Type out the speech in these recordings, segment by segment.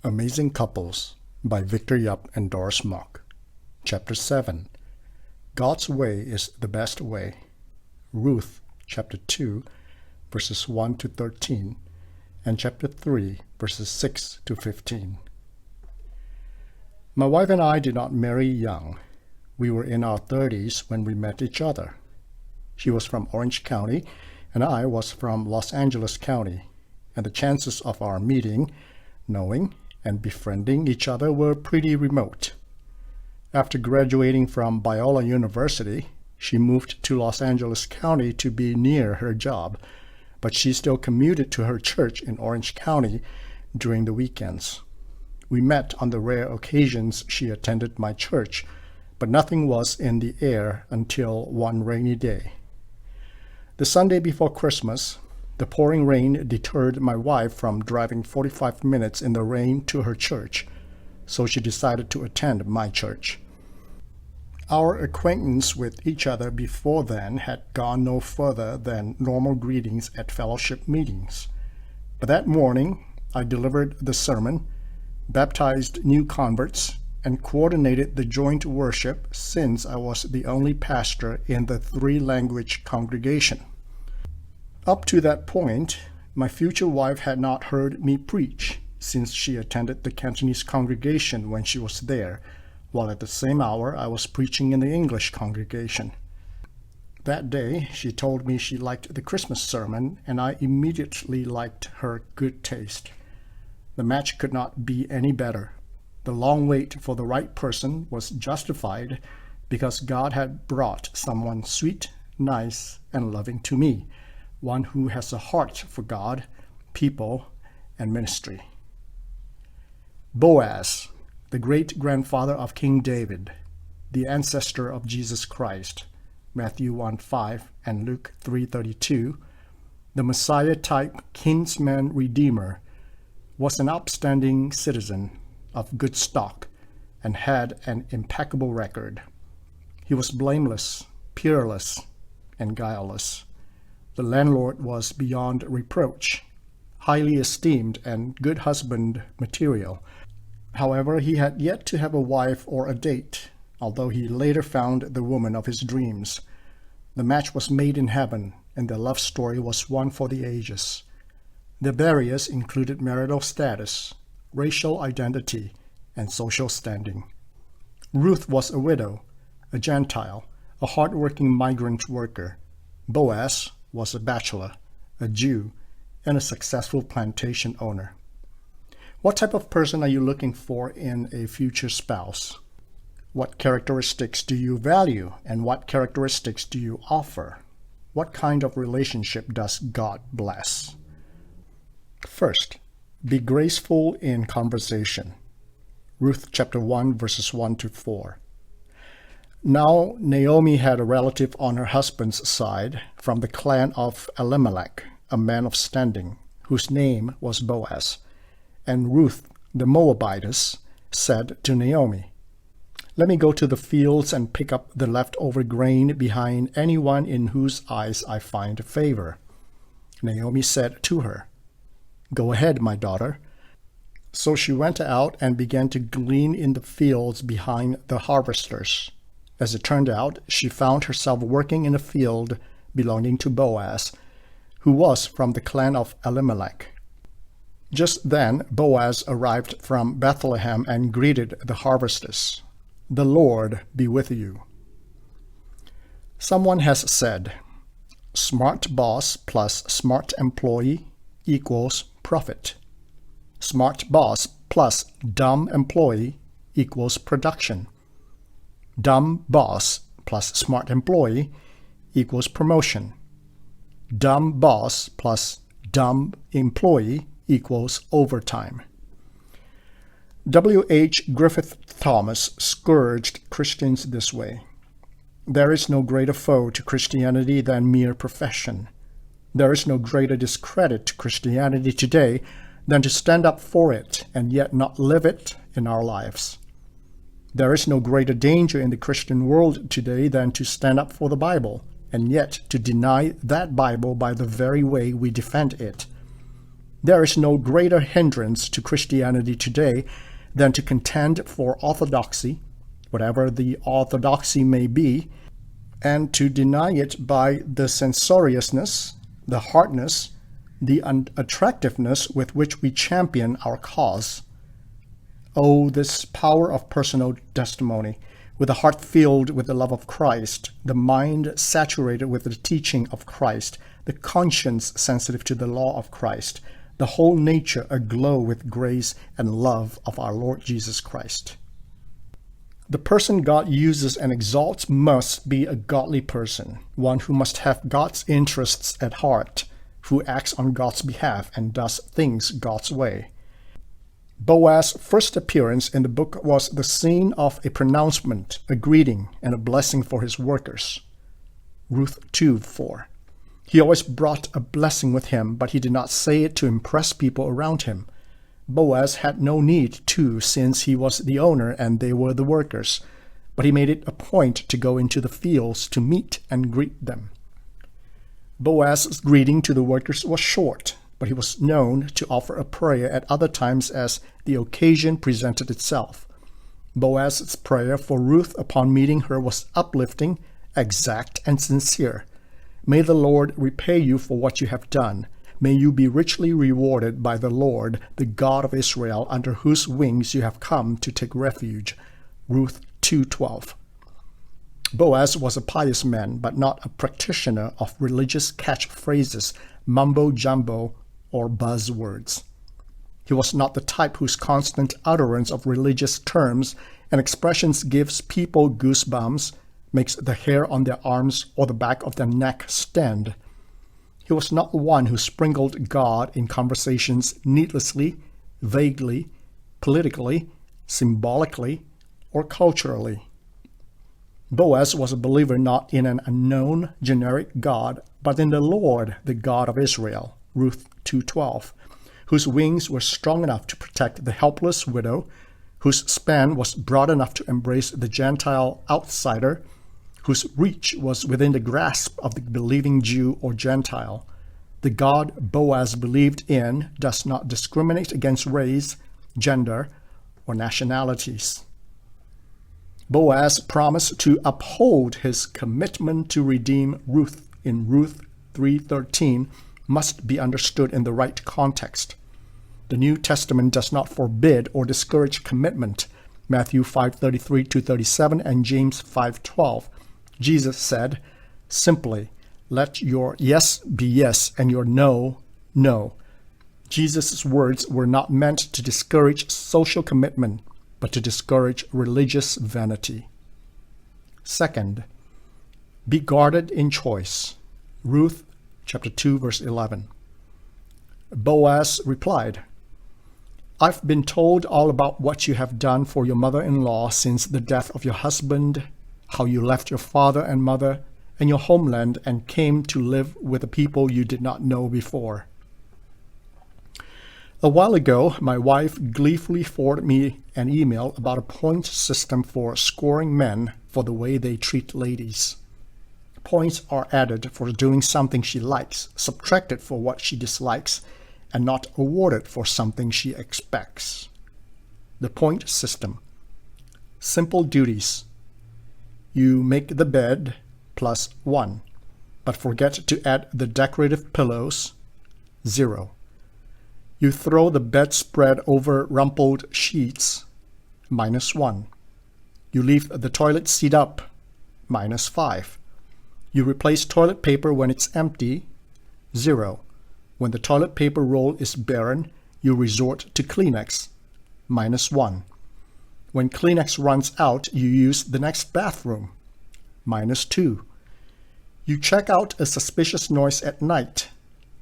Amazing Couples by Victor Yup and Doris Mock. Chapter 7. God's Way is the Best Way. Ruth, chapter 2, verses 1 to 13, and chapter 3, verses 6 to 15. My wife and I did not marry young. We were in our 30s when we met each other. She was from Orange County, and I was from Los Angeles County, and the chances of our meeting, knowing, and befriending each other were pretty remote. After graduating from Biola University, she moved to Los Angeles County to be near her job, but she still commuted to her church in Orange County during the weekends. We met on the rare occasions she attended my church, but nothing was in the air until one rainy day. The Sunday before Christmas, the pouring rain deterred my wife from driving 45 minutes in the rain to her church, so she decided to attend my church. Our acquaintance with each other before then had gone no further than normal greetings at fellowship meetings. But that morning, I delivered the sermon, baptized new converts, and coordinated the joint worship since I was the only pastor in the three-language congregation. Up to that point, my future wife had not heard me preach since she attended the Cantonese congregation when she was there, while at the same hour I was preaching in the English congregation. That day, she told me she liked the Christmas sermon, and I immediately liked her good taste. The match could not be any better. The long wait for the right person was justified because God had brought someone sweet, nice, and loving to me, one who has a heart for God, people, and ministry. Boaz, the great-grandfather of King David, the ancestor of Jesus Christ, Matthew 1:5 and Luke 3:32, the Messiah-type kinsman redeemer, was an upstanding citizen of good stock and had an impeccable record. He was blameless, peerless, and guileless. The landlord was beyond reproach, highly esteemed and good husband material. However, he had yet to have a wife or a date, although he later found the woman of his dreams. The match was made in heaven, and their love story was one for the ages. The barriers included marital status, racial identity, and social standing. Ruth was a widow, a Gentile, a hard-working migrant worker. Boaz was a bachelor, a Jew, and a successful plantation owner. What type of person are you looking for in a future spouse? What characteristics do you value, and what characteristics do you offer? What kind of relationship does God bless? First, be graceful in conversation. Ruth chapter 1, verses 1 to 4. Now Naomi had a relative on her husband's side from the clan of Elimelech, a man of standing, whose name was Boaz. And Ruth the Moabitess said to Naomi, "Let me go to the fields and pick up the leftover grain behind anyone in whose eyes I find favor." Naomi said to her, "Go ahead, my daughter." So she went out and began to glean in the fields behind the harvesters. As it turned out, she found herself working in a field belonging to Boaz, who was from the clan of Elimelech. Just then Boaz arrived from Bethlehem and greeted the harvesters. "The Lord be with you." Someone has said, "Smart boss plus smart employee equals profit. Smart boss plus dumb employee equals production. Dumb boss plus smart employee equals promotion. Dumb boss plus dumb employee equals overtime." W. H. Griffith Thomas scourged Christians this way: "There is no greater foe to Christianity than mere profession. There is no greater discredit to Christianity today than to stand up for it and yet not live it in our lives. There is no greater danger in the Christian world today than to stand up for the Bible and yet to deny that Bible by the very way we defend it. There is no greater hindrance to Christianity today than to contend for orthodoxy, whatever the orthodoxy may be, and to deny it by the censoriousness, the hardness, the unattractiveness with which we champion our cause. Oh, this power of personal testimony, with a heart filled with the love of Christ, the mind saturated with the teaching of Christ, the conscience sensitive to the law of Christ, the whole nature aglow with grace and love of our Lord Jesus Christ. The person God uses and exalts must be a godly person, one who must have God's interests at heart, who acts on God's behalf and does things God's way. Boaz's first appearance in the book was the scene of a pronouncement, a greeting, and a blessing for his workers. Ruth 2:4. He always brought a blessing with him, but he did not say it to impress people around him. Boaz had no need to, since he was the owner and they were the workers, but he made it a point to go into the fields to meet and greet them. Boaz's greeting to the workers was short, but he was known to offer a prayer at other times as the occasion presented itself. Boaz's prayer for Ruth upon meeting her was uplifting, exact, and sincere. May the Lord repay you for what you have done. May you be richly rewarded by the Lord, the God of Israel, under whose wings you have come to take refuge. Ruth 2:12. Boaz was a pious man, but not a practitioner of religious catchphrases, mumbo-jumbo, or buzzwords. He was not the type whose constant utterance of religious terms and expressions gives people goosebumps, makes the hair on their arms or the back of their neck stand. He was not one who sprinkled God in conversations needlessly, vaguely, politically, symbolically, or culturally. Boaz was a believer not in an unknown, generic God, but in the Lord, the God of Israel, Ruth 2:12, whose wings were strong enough to protect the helpless widow, whose span was broad enough to embrace the Gentile outsider, whose reach was within the grasp of the believing Jew or Gentile. The God Boaz believed in does not discriminate against race, gender, or nationalities. Boaz promised to uphold his commitment to redeem Ruth in Ruth 3:13 must be understood in the right context. The New Testament does not forbid or discourage commitment. Matthew 5:33-37 and James 5:12. Jesus said, simply, let your yes be yes and your no, no. Jesus' words were not meant to discourage social commitment, but to discourage religious vanity. Second, be guarded in choice. Ruth chapter 2, verse 11. Boaz replied, I've been told all about what you have done for your mother-in-law since the death of your husband, how you left your father and mother and your homeland and came to live with a people you did not know before. A while ago, my wife gleefully forwarded me an email about a point system for scoring men for the way they treat ladies. Points are added for doing something she likes, subtracted for what she dislikes, and not awarded for something she expects. The point system. Simple duties. You make the bed, plus 1, but forget to add the decorative pillows, 0. You throw the bedspread over rumpled sheets, -1. You leave the toilet seat up, -5. You replace toilet paper when it's empty, 0. When the toilet paper roll is barren, you resort to Kleenex, -1. When Kleenex runs out, you use the next bathroom, -2. You check out a suspicious noise at night,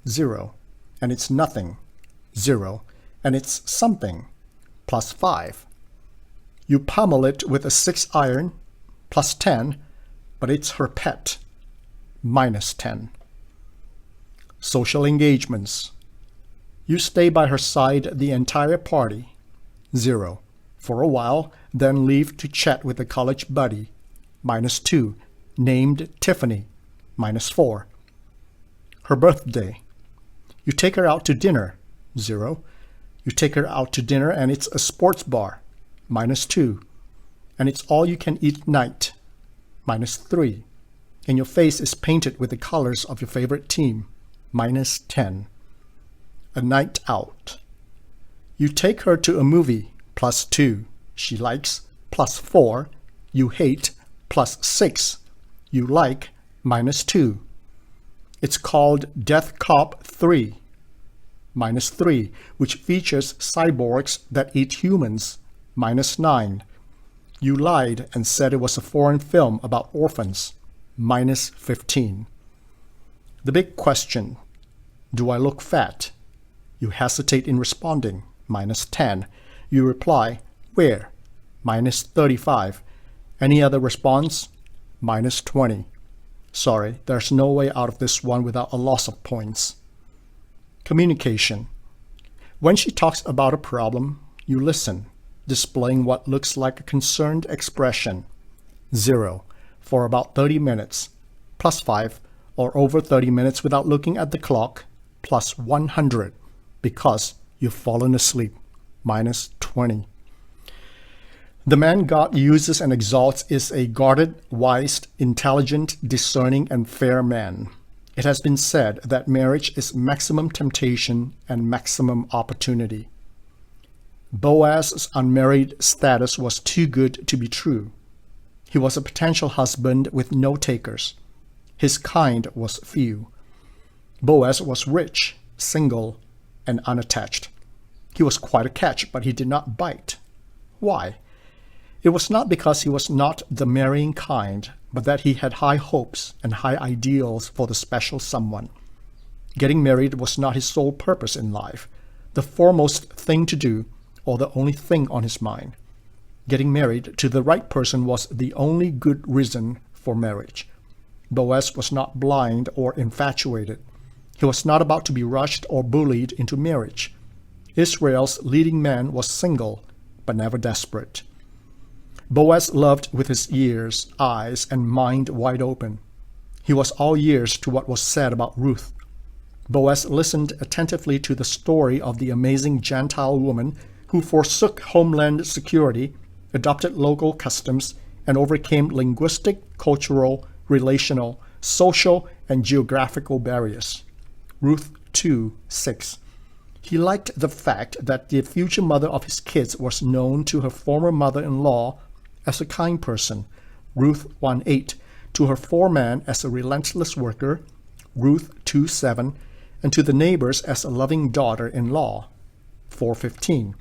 0. And it's nothing, 0. And it's something, +5. You pummel it with a 6-iron, +10, but it's her pet, -10. Social engagements. You stay by her side the entire party, 0. For a while, then leave to chat with a college buddy, -2, named Tiffany, -4. Her birthday. You take her out to dinner, 0. You take her out to dinner and it's a sports bar, -2. And it's all you can eat night, -3. And your face is painted with the colors of your favorite team, -10. A night out. You take her to a movie, +2. She likes, +4. You hate, +6. You like, -2. It's called Death Cop 3, -3, which features cyborgs that eat humans, -9. You lied and said it was a foreign film about orphans, -15. The big question, do I look fat? You hesitate in responding, -10. You reply, where? -35. Any other response? -20. Sorry, there's no way out of this one without a loss of points. Communication. When she talks about a problem, you listen, displaying what looks like a concerned expression, 0, for about 30 minutes, +5, or over 30 minutes without looking at the clock, +100, because you've fallen asleep, -20. The man God uses and exalts is a guarded, wise, intelligent, discerning, and fair man. It has been said that marriage is maximum temptation and maximum opportunity. Boaz's unmarried status was too good to be true. He was a potential husband with no takers. His kind was few. Boaz was rich, single, and unattached. He was quite a catch, but he did not bite. Why? It was not because he was not the marrying kind, but that he had high hopes and high ideals for the special someone. Getting married was not his sole purpose in life, the foremost thing to do, or the only thing on his mind. Getting married to the right person was the only good reason for marriage. Boaz was not blind or infatuated. He was not about to be rushed or bullied into marriage. Israel's leading man was single, but never desperate. Boaz loved with his ears, eyes, and mind wide open. He was all ears to what was said about Ruth. Boaz listened attentively to the story of the amazing Gentile woman who forsook homeland security, adopted local customs, and overcame linguistic, cultural, relational, social, and geographical barriers. Ruth 2:6. He liked the fact that the future mother of his kids was known to her former mother-in-law as a kind person, Ruth 1:8, to her foreman as a relentless worker, Ruth 2:7, and to the neighbors as a loving daughter-in-law, 4:15.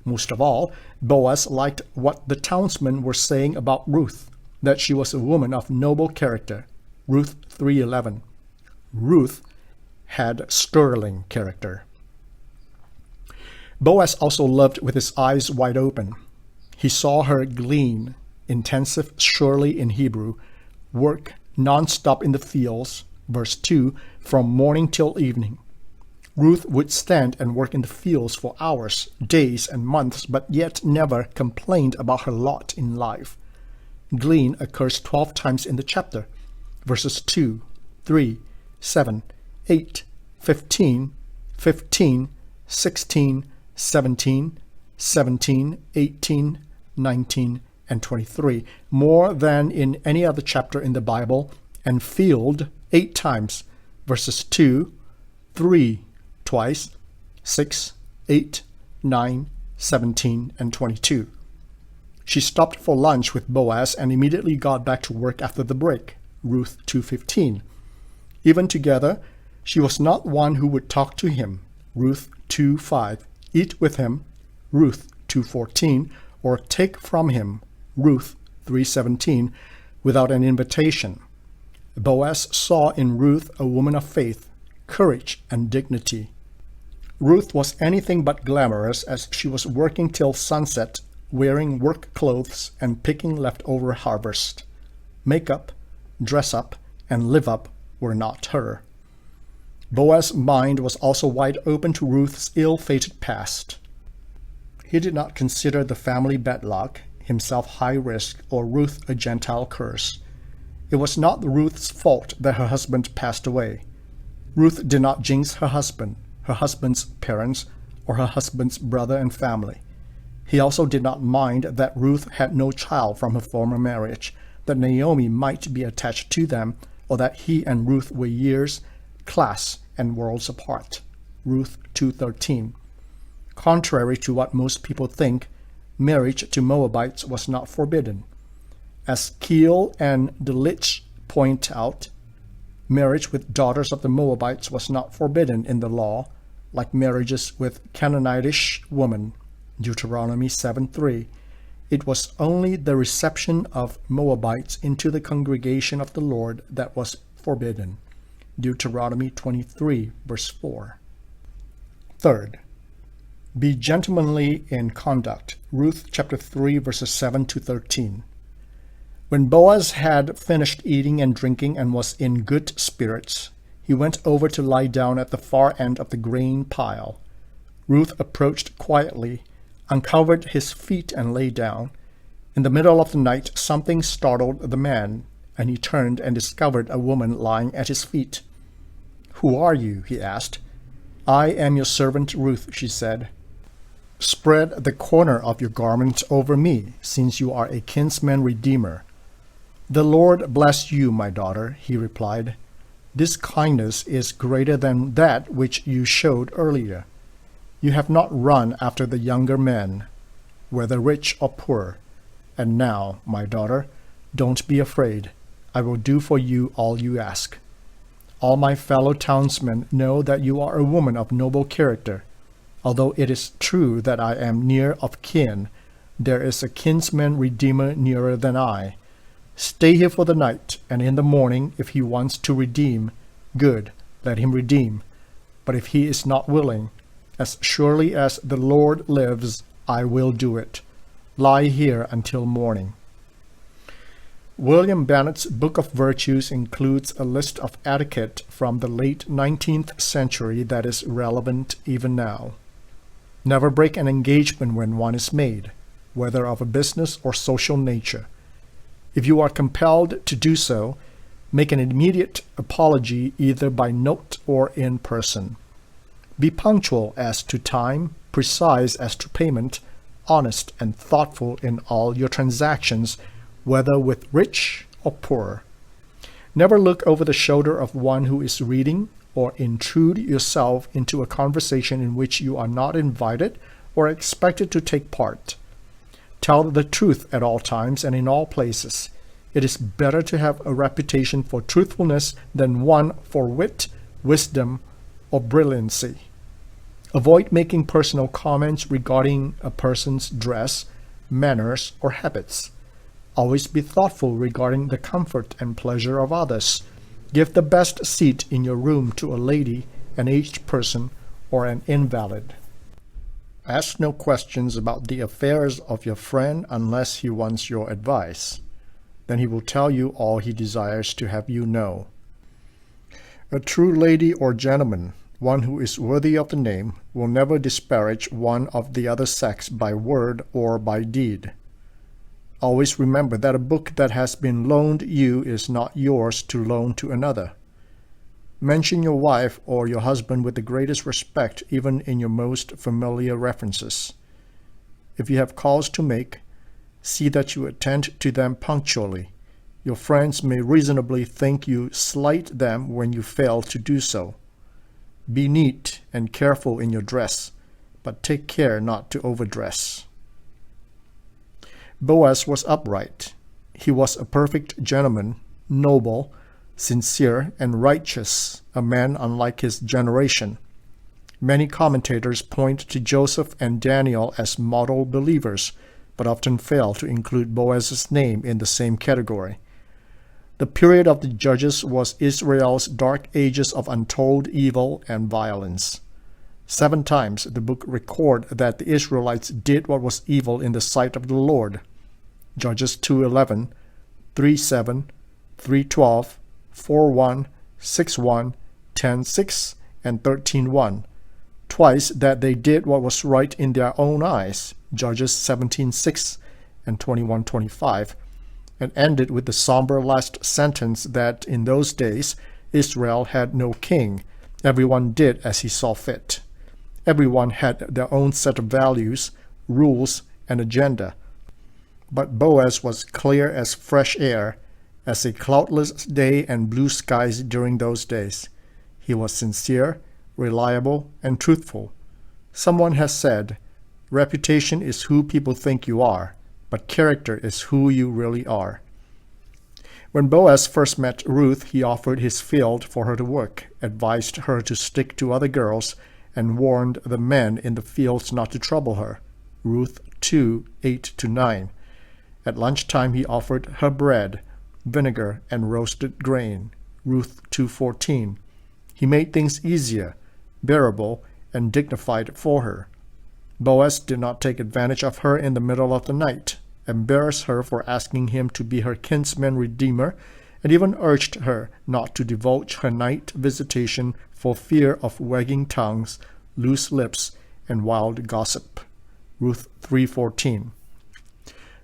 Most of all, Boaz liked what the townsmen were saying about Ruth, that she was a woman of noble character, Ruth 3:11. Ruth had sterling character. Boaz also loved with his eyes wide open. He saw her glean, intensive surely in Hebrew, work non-stop in the fields, verse 2, from morning till evening. Ruth would stand and work in the fields for hours, days, and months, but yet never complained about her lot in life. Glean occurs 12 times in the chapter, verses 2, 3, 7, 8, 15, 15, 16, 17, 17, 18, 19, and 23, more than in any other chapter in the Bible, and field 8 times, verses 2, 3 twice, 6, 8, 9, 17, and 22. She stopped for lunch with Boaz and immediately got back to work after the break, Ruth 2:15. Even together, she was not one who would talk to him, Ruth 2:5, eat with him, Ruth 2:14, or take from him, Ruth 3:17, without an invitation. Boaz saw in Ruth a woman of faith, courage, and dignity. Ruth was anything but glamorous as she was working till sunset, wearing work clothes and picking leftover harvest. Makeup, dress up, and live up were not her. Boaz's mind was also wide open to Ruth's ill-fated past. He did not consider the family bad luck, himself high risk, or Ruth a Gentile curse. It was not Ruth's fault that her husband passed away. Ruth did not jinx her husband. her husband's parents, or her husband's brother and family. He also did not mind that Ruth had no child from her former marriage, that Naomi might be attached to them, or that he and Ruth were years, class, and worlds apart. Ruth 2:13. Contrary to what most people think, marriage to Moabites was not forbidden. As Keel and Delitzsch point out, marriage with daughters of the Moabites was not forbidden in the law, like marriages with Canaanitish women. Deuteronomy 7:3. It was only the reception of Moabites into the congregation of the Lord that was forbidden. Deuteronomy 23, verse 4. Third, be gentlemanly in conduct. Ruth chapter 3, verses 7 to 13. When Boaz had finished eating and drinking and was in good spirits, he went over to lie down at the far end of the grain pile. Ruth approached quietly, uncovered his feet, and lay down. In the middle of the night, something startled the man, and he turned and discovered a woman lying at his feet. "Who are you?" he asked. "I am your servant Ruth," she said. "Spread the corner of your garment over me, since you are a kinsman redeemer." "The Lord bless you, my daughter," he replied. "This kindness is greater than that which you showed earlier. You have not run after the younger men, whether rich or poor. And now, my daughter, don't be afraid. I will do for you all you ask. All my fellow townsmen know that you are a woman of noble character. Although it is true that I am near of kin, there is a kinsman redeemer nearer than I. Stay here for the night, and in the morning, if he wants to redeem, good, let him redeem. But if he is not willing, as surely as the Lord lives, I will do it. Lie here until morning." William Bennett's Book of Virtues includes a list of etiquette from the late 19th century that is relevant even now. Never break an engagement when one is made, whether of a business or social nature. If you are compelled to do so, make an immediate apology either by note or in person. Be punctual as to time, precise as to payment, honest and thoughtful in all your transactions, whether with rich or poor. Never look over the shoulder of one who is reading, or intrude yourself into a conversation in which you are not invited or expected to take part. Tell the truth at all times and in all places. It is better to have a reputation for truthfulness than one for wit, wisdom, or brilliancy. Avoid making personal comments regarding a person's dress, manners, or habits. Always be thoughtful regarding the comfort and pleasure of others. Give the best seat in your room to a lady, an aged person, or an invalid. Ask no questions about the affairs of your friend unless he wants your advice. Then he will tell you all he desires to have you know. A true lady or gentleman, one who is worthy of the name, will never disparage one of the other sex by word or by deed. Always remember that a book that has been loaned you is not yours to loan to another. Mention your wife or your husband with the greatest respect, even in your most familiar references. If you have calls to make, see that you attend to them punctually. Your friends may reasonably think you slight them when you fail to do so. Be neat and careful in your dress, but take care not to overdress. Boaz was upright. He was a perfect gentleman, noble, sincere, and righteous, a man unlike his generation. Many commentators point to Joseph and Daniel as model believers, but often fail to include Boaz's name in the same category. The period of the Judges was Israel's dark ages of untold evil and violence. 7 times the book records that the Israelites did what was evil in the sight of the Lord. Judges 2:11, 3:7, 3:12, 4:1, 6:1, 10:6, and 13:1. Twice that they did what was right in their own eyes. Judges 17:6 and 21:25. And ended with the somber last sentence that in those days Israel had no king. Everyone did as he saw fit. Everyone had their own set of values, rules, and agenda. But Boaz was clear as fresh air, as a cloudless day and blue skies during those days. He was sincere, reliable, and truthful. Someone has said, "Reputation is who people think you are, but character is who you really are." When Boaz first met Ruth, he offered his field for her to work, advised her to stick to other girls, and warned the men in the fields not to trouble her. Ruth 2, 8-9. At lunchtime he offered her bread, vinegar, and roasted grain. Ruth 2:14. He made things easier, bearable, and dignified for her. Boaz did not take advantage of her in the middle of the night, embarrass her for asking him to be her kinsman redeemer, and even urged her not to divulge her night visitation for fear of wagging tongues, loose lips, and wild gossip. Ruth 3:14.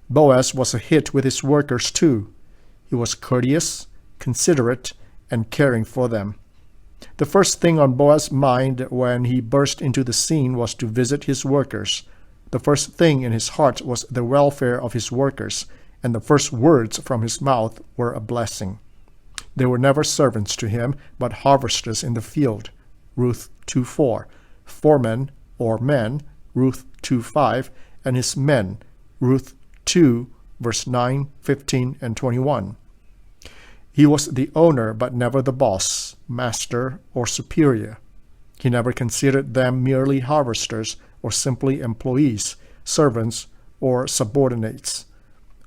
Boaz was a hit with his workers too. He was courteous, considerate, and caring for them. The first thing on Boaz's mind when he burst into the scene was to visit his workers. The first thing in his heart was the welfare of his workers, and the first words from his mouth were a blessing. They were never servants to him, but harvesters in the field. Ruth 2:4. Foremen, or men, Ruth 2:5, and his men, Ruth 2, verse 9, 15, and 21. He was the owner, but never the boss, master, or superior. He never considered them merely harvesters or simply employees, servants, or subordinates.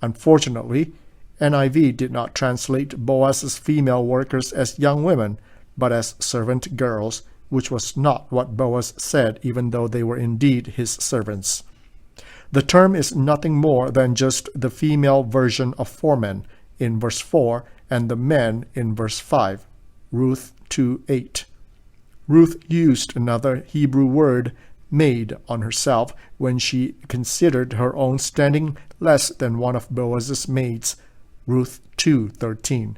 Unfortunately, NIV did not translate Boaz's female workers as young women, but as servant girls, which was not what Boaz said, even though they were indeed his servants. The term is nothing more than just the female version of foreman in verse 4 and the men in verse 5, Ruth 2:8. Ruth used another Hebrew word, maid, on herself when she considered her own standing less than one of Boaz's maids, Ruth 2:13.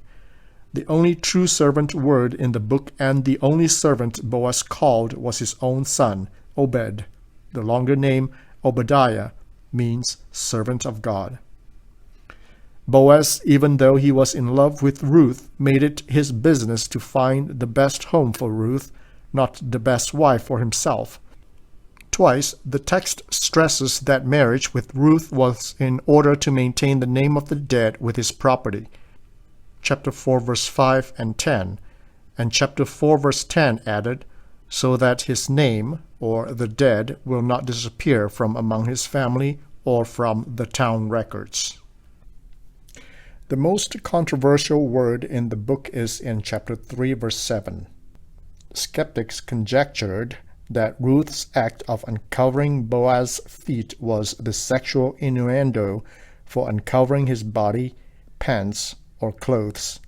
The only true servant word in the book and the only servant Boaz called was his own son, Obed. The longer name, Obadiah, means servant of God. Boaz, even though he was in love with Ruth, made it his business to find the best home for Ruth, not the best wife for himself. Twice, the text stresses that marriage with Ruth was in order to maintain the name of the dead with his property. Chapter 4, verse 5 and 10, and chapter 4, verse 10 added, so that his name, or the dead, will not disappear from among his family or from the town records. The most controversial word in the book is in chapter 3, verse 7. Skeptics conjectured that Ruth's act of uncovering Boaz's feet was the sexual innuendo for uncovering his body, pants, or clothes.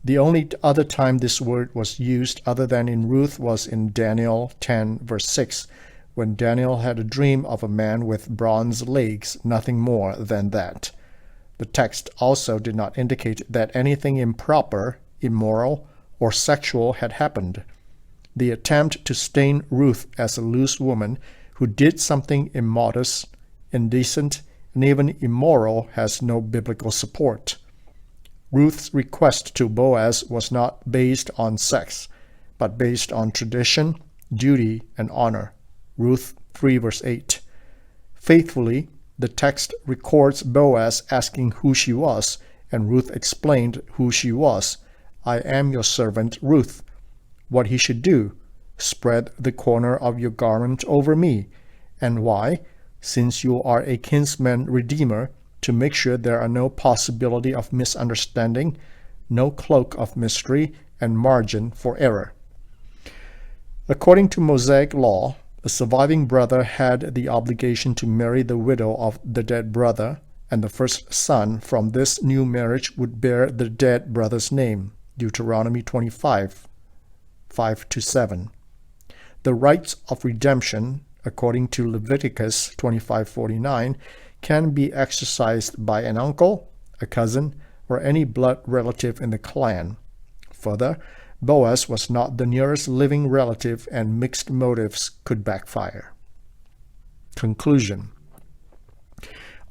The only other time this word was used other than in Ruth was in Daniel 10, verse 6, when Daniel had a dream of a man with bronze legs, nothing more than that. The text also did not indicate that anything improper, immoral, or sexual had happened. The attempt to stain Ruth as a loose woman who did something immodest, indecent, and even immoral has no biblical support. Ruth's request to Boaz was not based on sex, but based on tradition, duty, and honor. Ruth 3, verse 8. Faithfully, the text records Boaz asking who she was, and Ruth explained who she was. I am your servant Ruth. What he should do, spread the corner of your garment over me. And why? Since you are a kinsman redeemer, to make sure there are no possibility of misunderstanding, no cloak of mystery, and margin for error. According to Mosaic law, the surviving brother had the obligation to marry the widow of the dead brother, and the first son from this new marriage would bear the dead brother's name. Deuteronomy 25, 5-7. The rights of redemption, according to Leviticus 25:49, can be exercised by an uncle, a cousin, or any blood relative in the clan. Further, Boaz was not the nearest living relative, and mixed motives could backfire. Conclusion.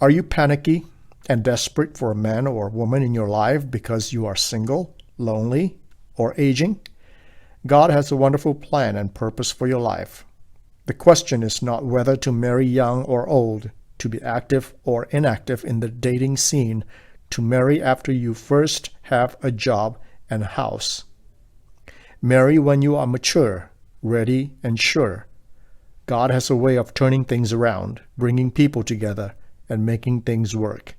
Are you panicky and desperate for a man or woman in your life because you are single, lonely, or aging? God has a wonderful plan and purpose for your life. The question is not whether to marry young or old, to be active or inactive in the dating scene, to marry after you first have a job and a house. Marry when you are mature, ready, and sure. God has a way of turning things around, bringing people together, and making things work.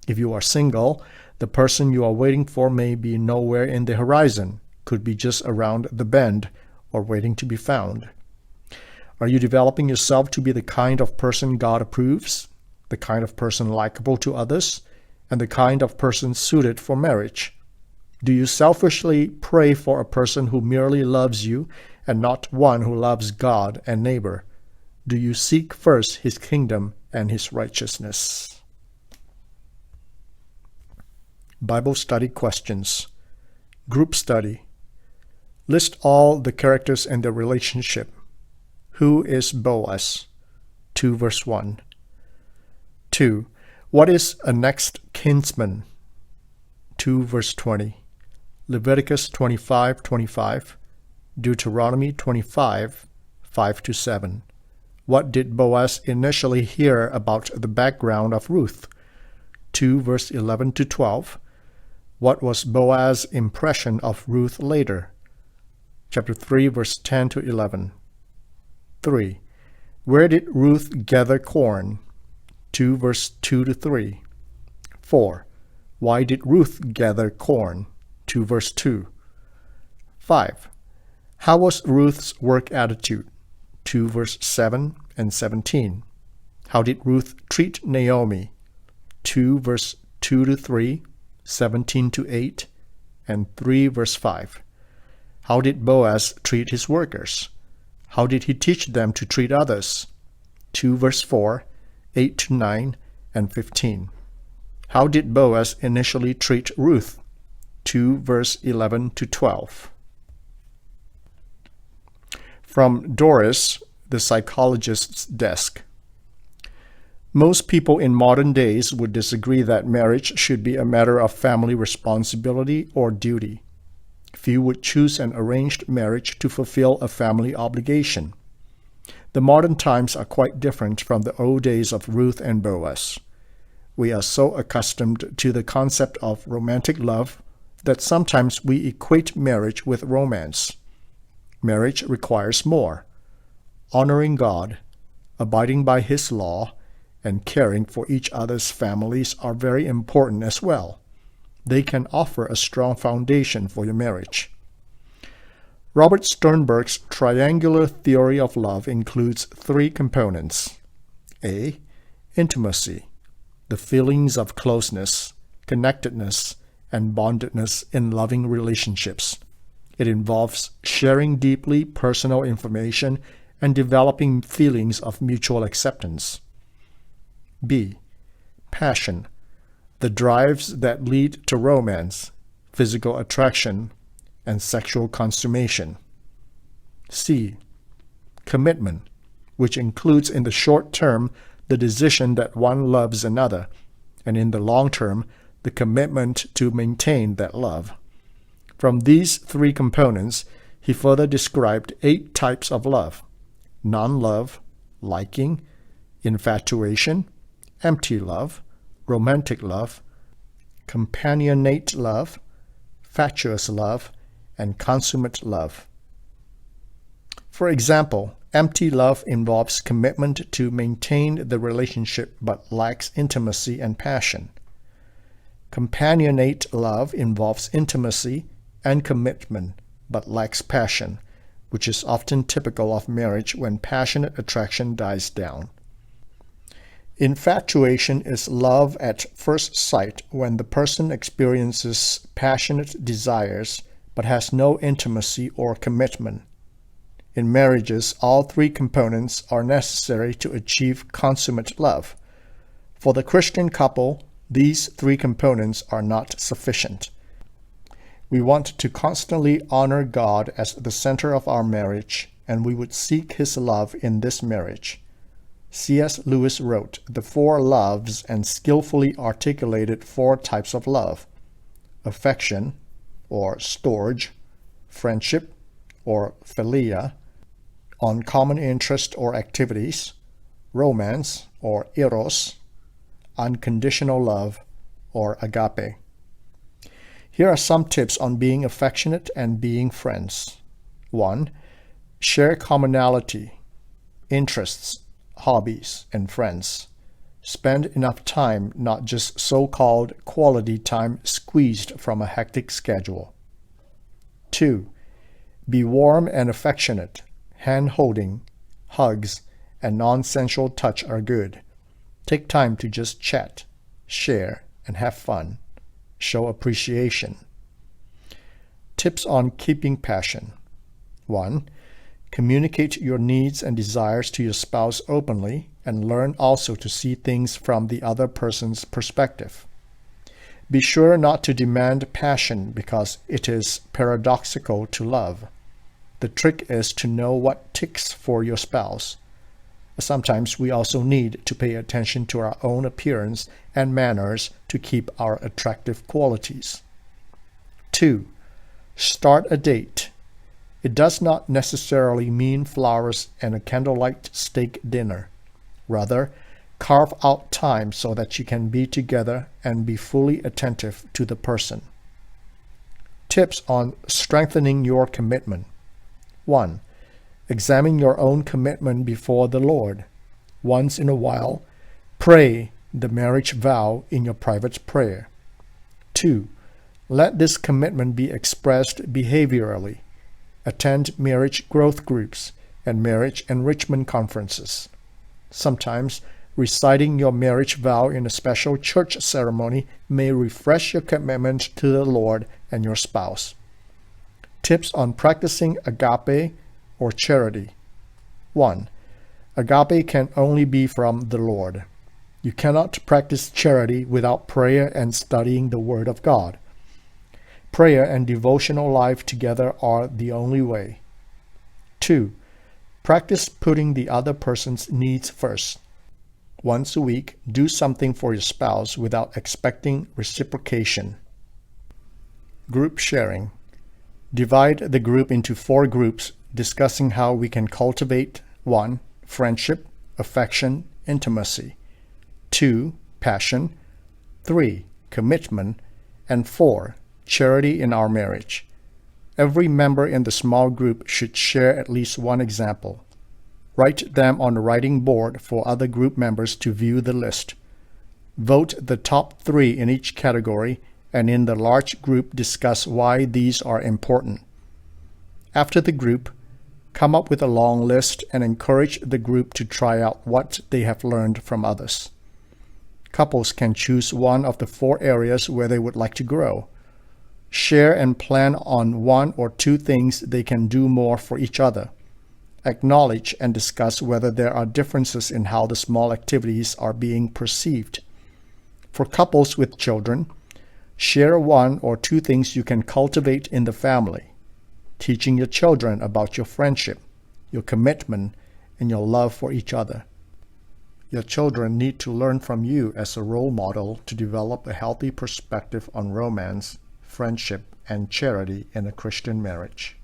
If you are single, the person you are waiting for may be nowhere in the horizon, could be just around the bend, or waiting to be found. Are you developing yourself to be the kind of person God approves, the kind of person likable to others, and the kind of person suited for marriage? Do you selfishly pray for a person who merely loves you and not one who loves God and neighbor? Do you seek first His kingdom and His righteousness? Bible study questions. Group study. List all the characters and their relationship. Who is Boaz? 2 verse 1. 2. What is a next kinsman? 2 verse 20. Leviticus 25:25. Deuteronomy 25, 5-7. What did Boaz initially hear about the background of Ruth? 2 verse 11-12. What was Boaz's impression of Ruth later? Chapter 3 verse 10-11. 3. Where did Ruth gather corn? 2 verse 2-3. 4. Why did Ruth gather corn? 2 verse 2. 5. How was Ruth's work attitude? 2 verse 7 and 17. How did Ruth treat Naomi? 2 verse 2-3, 17-8, and 3 verse 5. How did Boaz treat his workers? How did he teach them to treat others? 2 verse 4, 8-9, and 15. How did Boaz initially treat Ruth? 2 verse 11-12. From Doris, the psychologist's desk. Most people in modern days would disagree that marriage should be a matter of family responsibility or duty. Few would choose an arranged marriage to fulfill a family obligation. The modern times are quite different from the old days of Ruth and Boaz. We are so accustomed to the concept of romantic love that sometimes we equate marriage with romance. Marriage requires more. Honoring God, abiding by His law, and caring for each other's families are very important as well. They can offer a strong foundation for your marriage. Robert Sternberg's triangular theory of love includes 3 components. A. Intimacy, the feelings of closeness, connectedness, and bondedness in loving relationships. It involves sharing deeply personal information and developing feelings of mutual acceptance. B. Passion, the drives that lead to romance, physical attraction, and sexual consummation. C. Commitment, which includes in the short term the decision that one loves another, and in the long term the commitment to maintain that love. From these 3 components, he further described 8 types of love: non-love, liking, infatuation, empty love, romantic love, companionate love, fatuous love, and consummate love. For example, empty love involves commitment to maintain the relationship but lacks intimacy and passion. Companionate love involves intimacy and commitment but lacks passion, which is often typical of marriage when passionate attraction dies down. Infatuation is love at first sight when the person experiences passionate desires but has no intimacy or commitment. In marriages, all 3 components are necessary to achieve consummate love. For the Christian couple, these 3 components are not sufficient. We want to constantly honor God as the center of our marriage, and we would seek His love in this marriage. C.S. Lewis wrote the 4 loves and skillfully articulated 4 types of love: affection, or storge, friendship, or philia, on common interest or activities, romance, or eros, unconditional love, or agape. Here are some tips on being affectionate and being friends. 1. Share commonality, interests, hobbies, and friends. Spend enough time, not just so-called quality time squeezed from a hectic schedule. 2. Be warm and affectionate. Hand-holding, hugs, and non-sensual touch are good. Take time to just chat, share, and have fun. Show appreciation. Tips on keeping passion. 1. Communicate your needs and desires to your spouse openly, and learn also to see things from the other person's perspective. Be sure not to demand passion because it is paradoxical to love. The trick is to know what ticks for your spouse. Sometimes we also need to pay attention to our own appearance and manners to keep our attractive qualities. 2. Start a date. It does not necessarily mean flowers and a candlelight steak dinner. Rather, carve out time so that you can be together and be fully attentive to the person. Tips on strengthening your commitment. 1. Examine your own commitment before the Lord. Once in a while, pray the marriage vow in your private prayer. 2. Let this commitment be expressed behaviorally. Attend marriage growth groups and marriage enrichment conferences. Sometimes, reciting your marriage vow in a special church ceremony may refresh your commitment to the Lord and your spouse. Tips on practicing agape or charity. 1. Agape can only be from the Lord. You cannot practice charity without prayer and studying the Word of God. Prayer and devotional life together are the only way. 2. Practice putting the other person's needs first. Once a week, do something for your spouse without expecting reciprocation. Group sharing. Divide the group into 4 groups discussing how we can cultivate 1. Friendship, affection, intimacy. 2. Passion. 3. Commitment. And 4. Charity in our marriage. Every member in the small group should share at least one example. Write them on the writing board for other group members to view the list. Vote the top 3 in each category, and in the large group discuss why these are important. After the group, come up with a long list and encourage the group to try out what they have learned from others. Couples can choose one of the 4 areas where they would like to grow. Share and plan on 1 or 2 things they can do more for each other. Acknowledge and discuss whether there are differences in how the small activities are being perceived. For couples with children, share 1 or 2 things you can cultivate in the family. Teaching your children about your friendship, your commitment, and your love for each other. Your children need to learn from you as a role model to develop a healthy perspective on romance, friendship, and charity in a Christian marriage.